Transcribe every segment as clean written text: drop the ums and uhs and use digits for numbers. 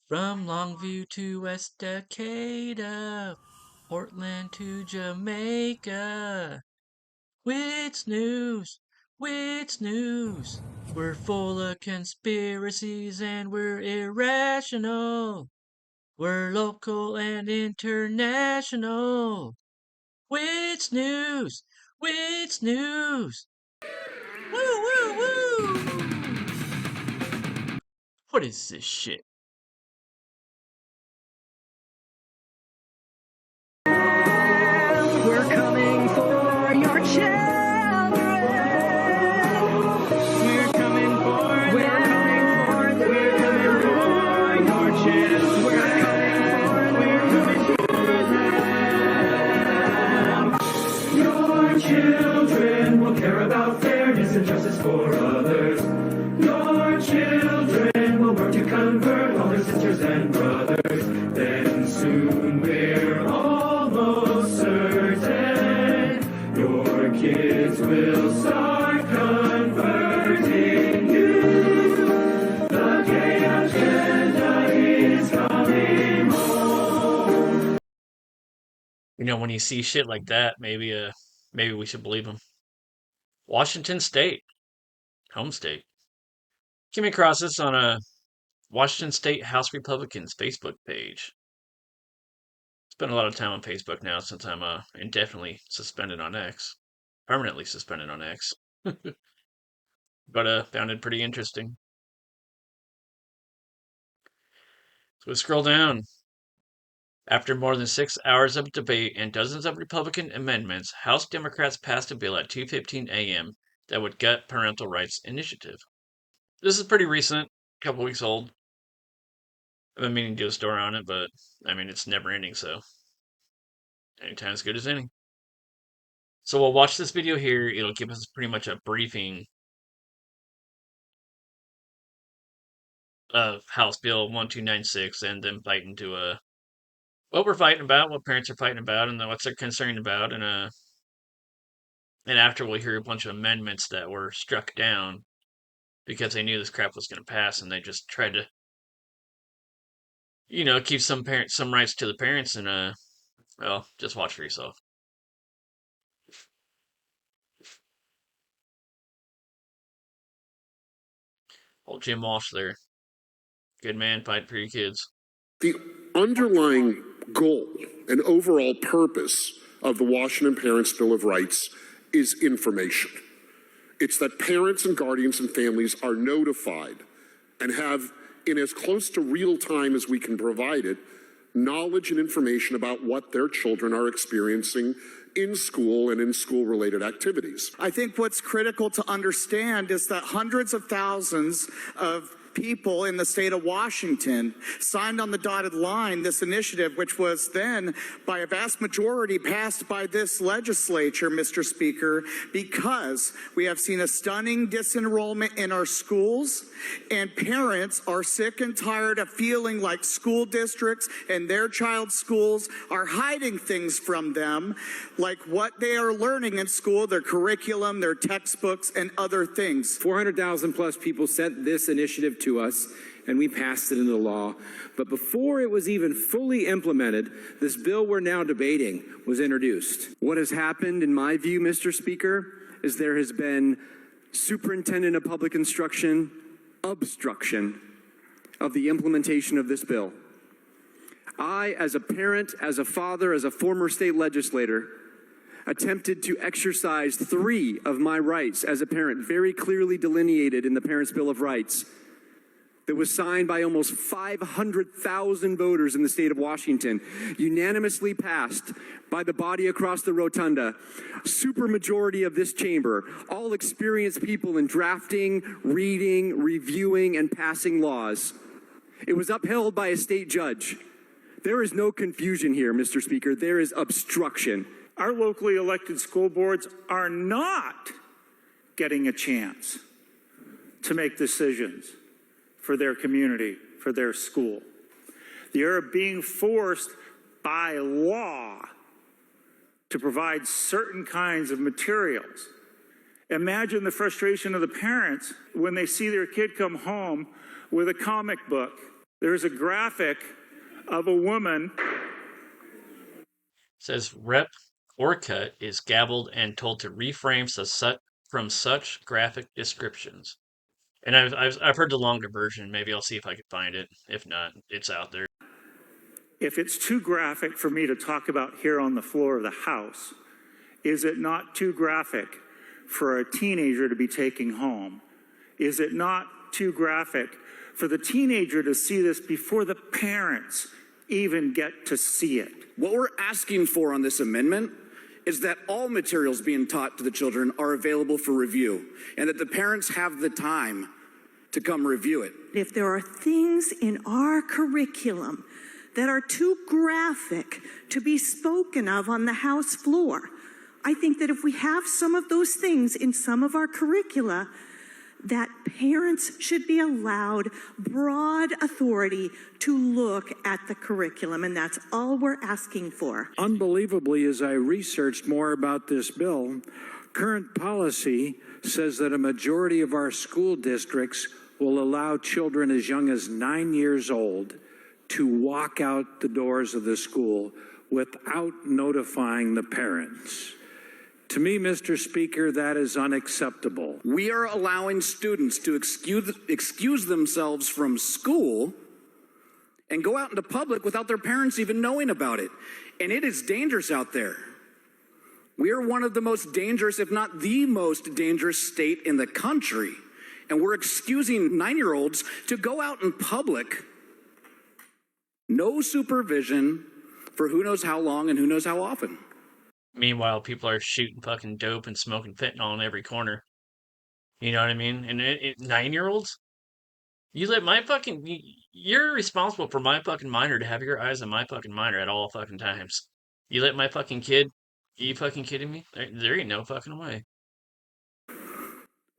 From Longview to West Decatur, Portland to Jamaica. Wits News, Wits News. We're full of conspiracies and we're irrational. We're local and international. Wits News, Wits News. Woo, woo, woo! What is this shit? We're coming for your children. We're coming for your children. We're coming for them. Your children will care about fairness and justice for others. Your children will work to convert all their sisters and brothers. Then soon we're almost certain your kids will start converting you. The gay agenda is coming home. You know, when you see shit like that, maybe we should believe him. Washington State, home state. Came across this on a Washington State House Republicans Facebook page. Spend a lot of time on Facebook now since I'm indefinitely suspended on X, permanently suspended on X. But found it pretty interesting. So we scroll down. After more than 6 hours of debate and dozens of Republican amendments, House Democrats passed a bill at 2:15 a.m. that would gut parental rights initiative. This is pretty recent, a couple weeks old. I've been meaning to do a story on it, but I mean, it's never ending, so anytime as good as any. So we'll watch this video here. It'll give us pretty much a briefing of House Bill 1296 and them fighting to what we're fighting about, what parents are fighting about, and what they're concerned about, and after we'll hear a bunch of amendments that were struck down because they knew this crap was going to pass, and they just tried to, keep some rights to the parents, and well, just watch for yourself. Old Jim Walsh there. Good man, fight for your kids. The underlying goal and overall purpose of the Washington Parents' Bill of Rights is information. It's that parents and guardians and families are notified and have, in as close to real time as we can provide it, knowledge and information about what their children are experiencing in school and in school-related activities. I think what's critical to understand is that hundreds of thousands of people in the state of Washington signed on the dotted line this initiative, which was then by a vast majority passed by this legislature, Mr. Speaker, because we have seen a stunning disenrollment in our schools, and parents are sick and tired of feeling like school districts and their child's schools are hiding things from them, like what they are learning in school, their curriculum, their textbooks, and other things. 400,000 plus people sent this initiative to us, and we passed it into law. But before it was even fully implemented, this bill we're now debating was introduced. What has happened, in my view, Mr. Speaker, is there has been superintendent of public instruction obstruction of the implementation of this bill. I, as a parent, as a father, as a former state legislator, attempted to exercise 3 of my rights as a parent, very clearly delineated in the Parents' Bill of Rights, that was signed by almost 500,000 voters in the state of Washington, unanimously passed by the body across the rotunda, supermajority of this chamber, all experienced people in drafting, reading, reviewing, and passing laws. It was upheld by a state judge. There is no confusion here, Mr. Speaker. There is obstruction. Our locally elected school boards are not getting a chance to make decisions for their community, for their school. They are being forced by law to provide certain kinds of materials. Imagine the frustration of the parents when they see their kid come home with a comic book There's a graphic of a woman. Says Rep. Orcutt is gabbled and told to refrain from such graphic descriptions. And I've heard the longer version. Maybe I'll see if I can find it. If not, it's out there. If it's too graphic for me to talk about here on the floor of the House, is it not too graphic for a teenager to be taken home? Is it not too graphic for the teenager to see this before the parents even get to see it? What we're asking for on this amendment is that all materials being taught to the children are available for review and that the parents have the time to come review it. If there are things in our curriculum that are too graphic to be spoken of on the House floor, I think that if we have some of those things in some of our curricula, that parents should be allowed broad authority to look at the curriculum, and that's all we're asking for. Unbelievably, as I researched more about this bill, current policy says that a majority of our school districts will allow children as young as 9 years old to walk out the doors of the school without notifying the parents. To me, Mr. Speaker, that is unacceptable. We are allowing students to excuse themselves from school and go out into public without their parents even knowing about it. And it is dangerous out there. We are one of the most dangerous, if not the most dangerous state in the country. And we're excusing 9-year-olds to go out in public, no supervision for who knows how long and who knows how often. Meanwhile, people are shooting fucking dope and smoking fentanyl in every corner. You know what I mean? And 9-year-olds? You let my fucking... You're responsible for my fucking minor to have your eyes on my fucking minor at all fucking times. You let my fucking kid... Are you fucking kidding me? There ain't no fucking way.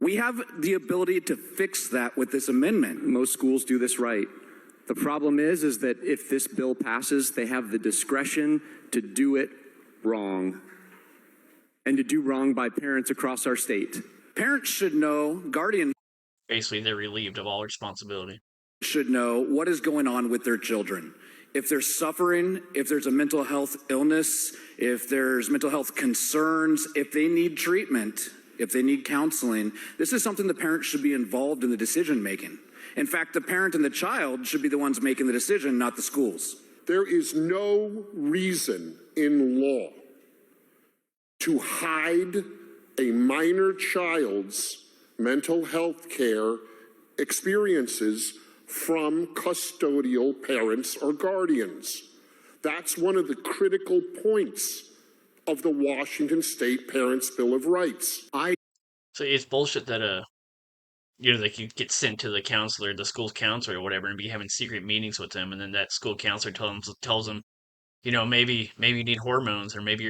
We have the ability to fix that with this amendment. Most schools do this right. The problem is that if this bill passes, they have the discretion to do it wrong and to do wrong by parents across our state. Parents should know, guardians Basically, they're relieved of all responsibility. should know what is going on with their children. If they're suffering, if there's a mental health illness, if there's mental health concerns, if they need treatment, if they need counseling, this is something the parents should be involved in the decision making. In fact, the parent and the child should be the ones making the decision, not the schools. There is no reason in law to hide a minor child's mental health care experiences from custodial parents or guardians. That's one of the critical points of the Washington State Parents' Bill of Rights. So it's bullshit that like you get sent to the counselor, the school's counselor or whatever, and be having secret meetings with them, and then that school counselor tells them, maybe you need hormones, or maybe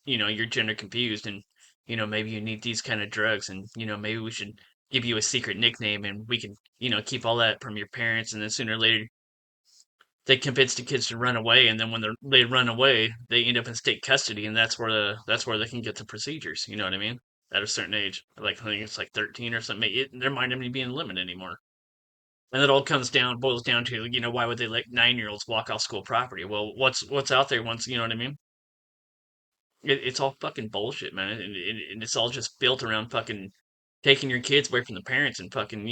you're gender confused, and maybe you need these kind of drugs, and maybe we should give you a secret nickname, and we can keep all that from your parents, and then sooner or later they convince the kids to run away, and then when they run away, they end up in state custody, and that's where they can get the procedures. You know what I mean? At a certain age, like I think it's like 13 or something. There might not even be a limit anymore. And it all boils down to why would they let 9-year-olds walk off school property? Well, what's out there once you know what I mean? It's all fucking bullshit, man, and it's all just built around fucking taking your kids away from the parents and fucking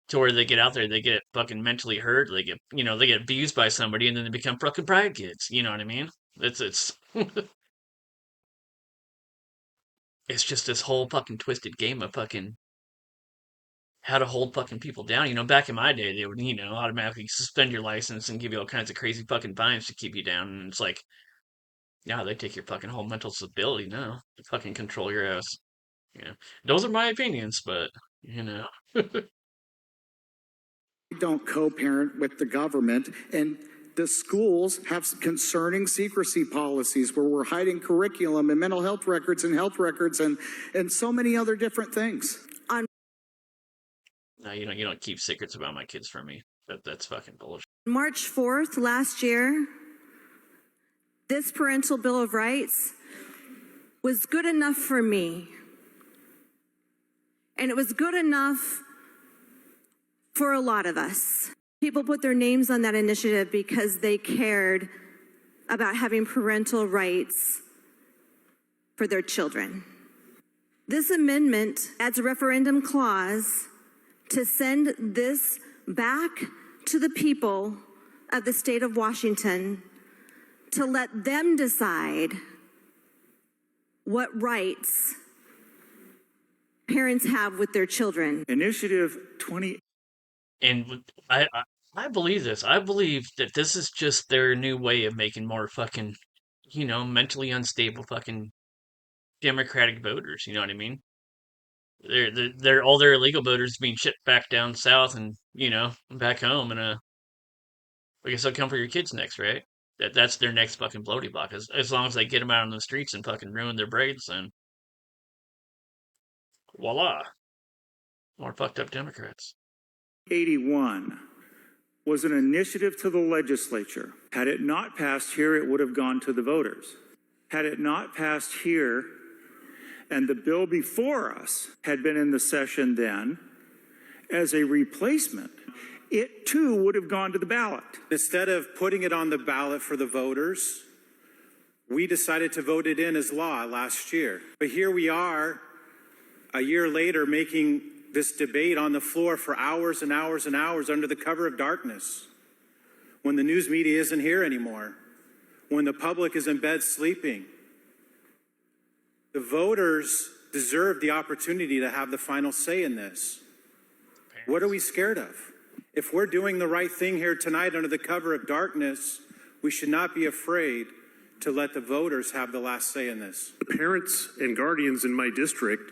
to where they get out there, they get fucking mentally hurt, they get abused by somebody, and then they become fucking pride kids. You know what I mean? It's it's just this whole fucking twisted game of fucking how to hold fucking people down. Back in my day, they would automatically suspend your license and give you all kinds of crazy fucking fines to keep you down, and it's like, now they take your fucking whole mental stability now. They fucking control your ass. Those are my opinions, but Don't co-parent with the government, and the schools have concerning secrecy policies where we're hiding curriculum and mental health records and so many other different things. No, you don't keep secrets about my kids from me. That's fucking bullshit. March 4th last year, this parental Bill of Rights was good enough for me. And it was good enough for a lot of us. People put their names on that initiative because they cared about having parental rights for their children. This amendment adds a referendum clause to send this back to the people of the state of Washington to let them decide what rights parents have with their children. Initiative 20. And I believe this. I believe that this is just their new way of making more fucking, mentally unstable fucking Democratic voters. You know what I mean? They're all their illegal voters being shipped back down south and back home, and I guess they'll come for your kids next, right? That's their next fucking bloaty block. As long as they get them out on the streets and fucking ruin their braids, then voila, more fucked up Democrats. 81 was an initiative to the legislature. Had it not passed here, it would have gone to the voters. Had it not passed here, and the bill before us had been in the session then, as a replacement, it too would have gone to the ballot. Instead of putting it on the ballot for the voters, we decided to vote it in as law last year. But here we are, a year later, making this debate on the floor for hours and hours and hours under the cover of darkness, when the news media isn't here anymore, when the public is in bed sleeping. The voters deserve the opportunity to have the final say in this. What are we scared of? If we're doing the right thing here tonight under the cover of darkness, we should not be afraid to let the voters have the last say in this. The parents and guardians in my district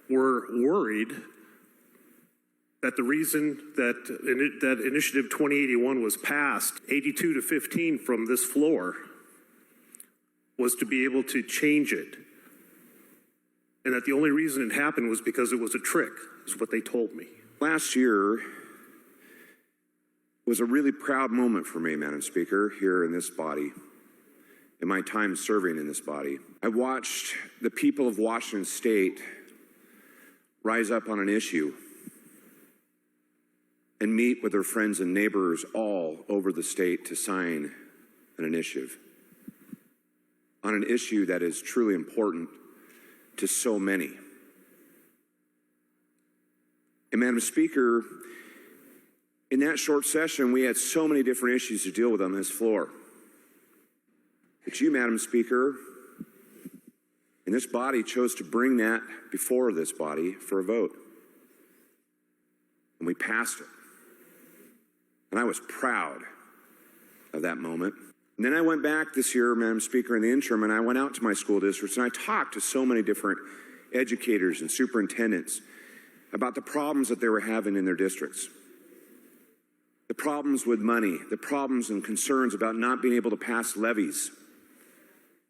were worried that the reason that Initiative 2081 was passed 82-15 from this floor was to be able to change it. And that the only reason it happened was because it was a trick, is what they told me. Last year was a really proud moment for me, Madam Speaker, here in this body, in my time serving in this body. I watched the people of Washington State rise up on an issue and meet with their friends and neighbors all over the state to sign an initiative on an issue that is truly important to so many. And Madam Speaker, in that short session, we had so many different issues to deal with on this floor. But you, Madam Speaker, and this body chose to bring that before this body for a vote. And we passed it. And I was proud of that moment. And then I went back this year, Madam Speaker, in the interim, and I went out to my school districts and I talked to so many different educators and superintendents about the problems that they were having in their districts. The problems with money, the problems and concerns about not being able to pass levies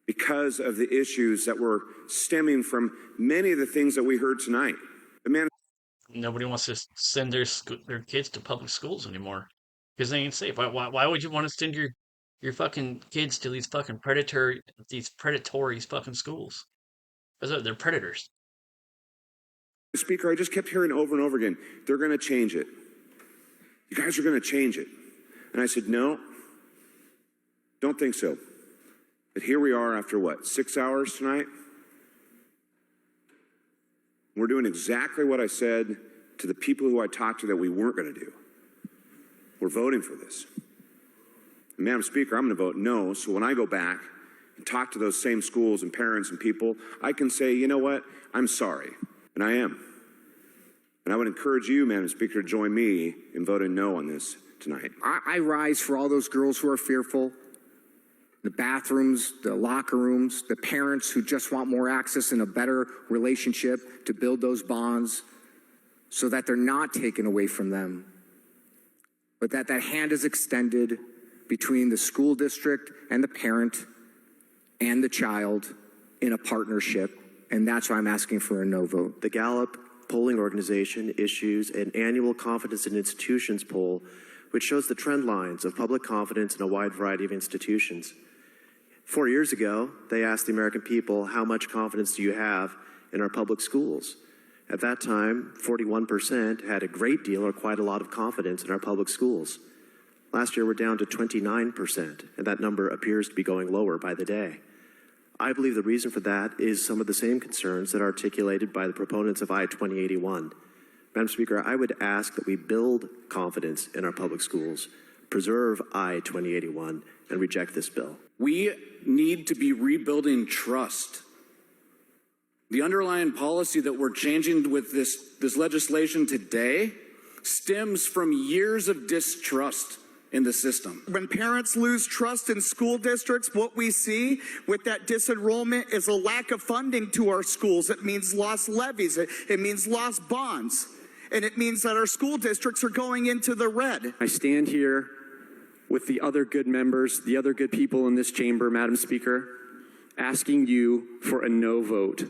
because of the issues that were stemming from many of the things that we heard tonight. Nobody wants to send their kids to public schools anymore because they ain't safe. Why would you want to send your fucking kids to these fucking predatory fucking schools? Because they're predators. Speaker, I just kept hearing over and over again, they're going to change it. You guys are going to change it. And I said, no, don't think so. But here we are after what, 6 hours tonight? We're doing exactly what I said to the people who I talked to that we weren't going to do. We're voting for this. And Madam Speaker, I'm going to vote no, so when I go back and talk to those same schools and parents and people, I can say, you know what, I'm sorry, and I am. And I would encourage you, Madam Speaker, to join me in voting no on this tonight. I rise for all those girls who are fearful, the bathrooms, the locker rooms, the parents who just want more access and a better relationship to build those bonds so that they're not taken away from them, but that hand is extended between the school district and the parent and the child in a partnership, and that's why I'm asking for a no vote. The Gallup polling organization issues an annual confidence in institutions poll, which shows the trend lines of public confidence in a wide variety of institutions. 4 years ago, they asked the American people, how much confidence do you have in our public schools? At that time, 41% had a great deal or quite a lot of confidence in our public schools. Last year, we're down to 29%, and that number appears to be going lower by the day. I believe the reason for that is some of the same concerns that are articulated by the proponents of I-2081. Madam Speaker, I would ask that we build confidence in our public schools, preserve I-2081, and reject this bill. We need to be rebuilding trust. The underlying policy that we're changing with this legislation today stems from years of distrust in the system. When parents lose trust in school districts, what we see with that disenrollment is a lack of funding to our schools. It means lost levies. It means lost bonds. And it means that our school districts are going into the red. I stand here with the other good members, the other good people in this chamber, Madam Speaker, asking you for a no vote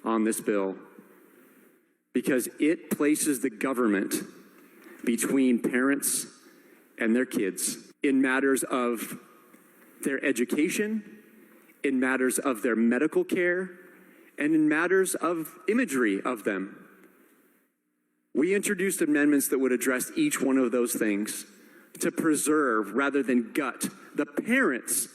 on this bill because it places the government between parents and their kids in matters of their education, in matters of their medical care, and in matters of imagery of them. We introduced amendments that would address each one of those things to preserve rather than gut the parents'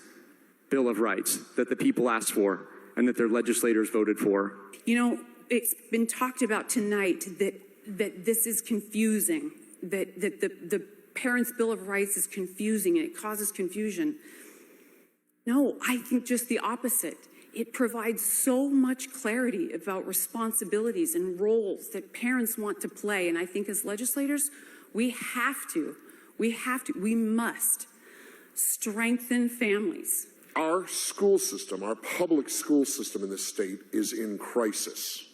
Bill of Rights that the people asked for and that their legislators voted for. You know, it's been talked about tonight that this is confusing, that the parents' Bill of Rights is confusing and it causes confusion. No, I think just the opposite. It provides so much clarity about responsibilities and roles that parents want to play. And I think as legislators, we must strengthen families. Our school system, our public school system in this state is in crisis.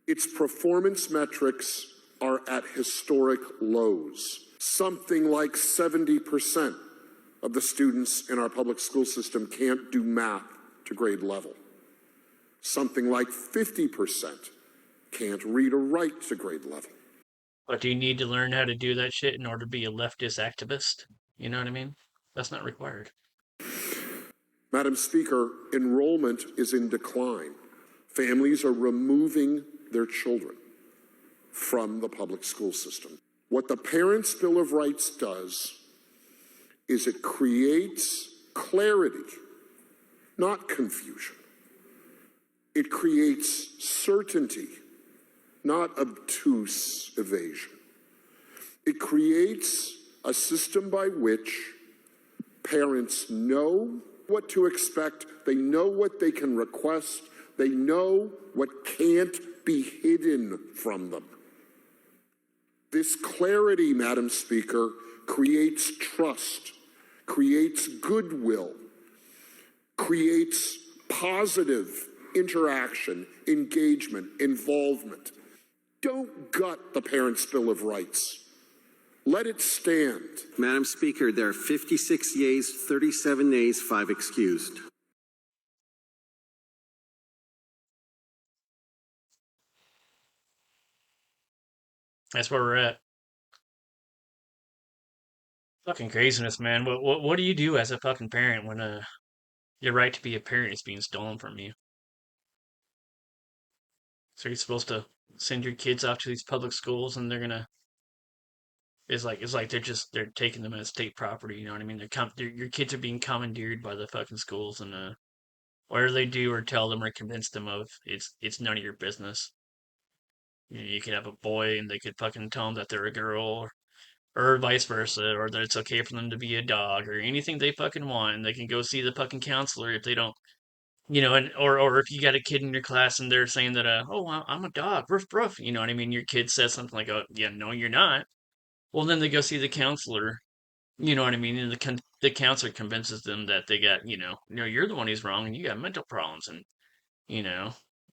Its performance metrics are at historic lows. Something like 70% of the students in our public school system can't do math to grade level. Something like 50% can't read or write to grade level. But do you need to learn how to do that shit in order to be a leftist activist? You know what I mean? That's not required. Madam Speaker, enrollment is in decline. Families are removing their children from the public school system. What the Parents' Bill of Rights does is it creates clarity, not confusion. It creates certainty, not obtuse evasion. It creates a system by which parents know what to expect, they know what they can request, they know what can't be hidden from them. This clarity, Madam Speaker, creates trust, creates goodwill, creates positive interaction, engagement, involvement. Don't gut the Parents' Bill of Rights. Let it stand. Madam Speaker, there are 56 yeas, 37 nays, 5 excused. That's where we're at. Fucking craziness, man. What do you do as a fucking parent when your right to be a parent is being stolen from you? So you're supposed to send your kids off to these public schools, and they're gonna. It's like they're taking them as state property. You know what I mean? Your kids are being commandeered by the fucking schools, and whatever they do or tell them or convince them of, it's none of your business. You could have a boy, and they could fucking tell them that they're a girl, or vice versa, or that it's okay for them to be a dog, or anything they fucking want. And they can go see the fucking counselor if they don't, or if you got a kid in your class and they're saying that, oh, I'm a dog, ruff, ruff, you know what I mean? Your kid says something like, oh, yeah, no, you're not. Well, then they go see the counselor, you know what I mean? And the counselor convinces them that they got, no, you're the one who's wrong and you got mental problems, and,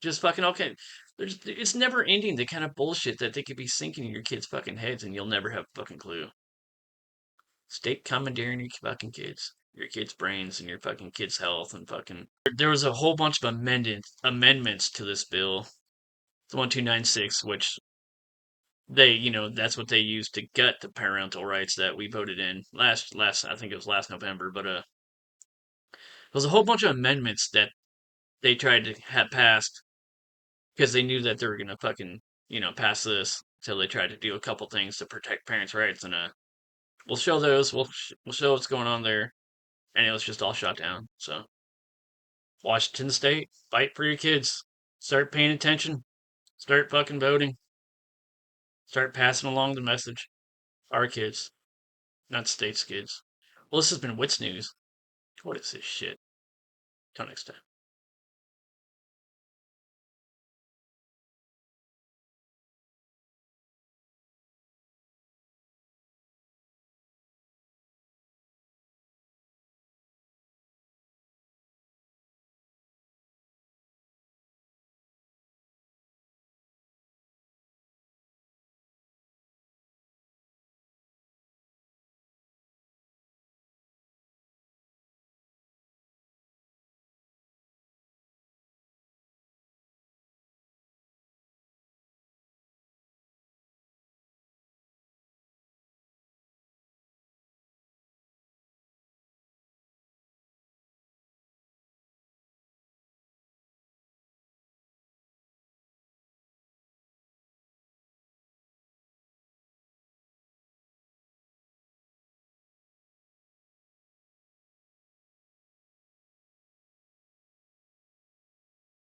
just fucking okay. It's never ending, the kind of bullshit that they could be sinking in your kids' fucking heads and you'll never have a fucking clue. State commandeering your fucking kids, your kids' brains and your fucking kids' health and fucking. There was a whole bunch of amendments to this bill, the 1296, which that's what they used to gut the parental rights that we voted in last I think it was last November, but there was a whole bunch of amendments that they tried to have passed because they knew that they were gonna fucking, pass this until they tried to do a couple things to protect parents' rights, and we'll show those. We'll show what's going on there, and it was just all shot down. So, Washington State, fight for your kids. Start paying attention. Start fucking voting. Start passing along the message. Our kids, not state's kids. Well, this has been Wits News. What is this shit? Till next time.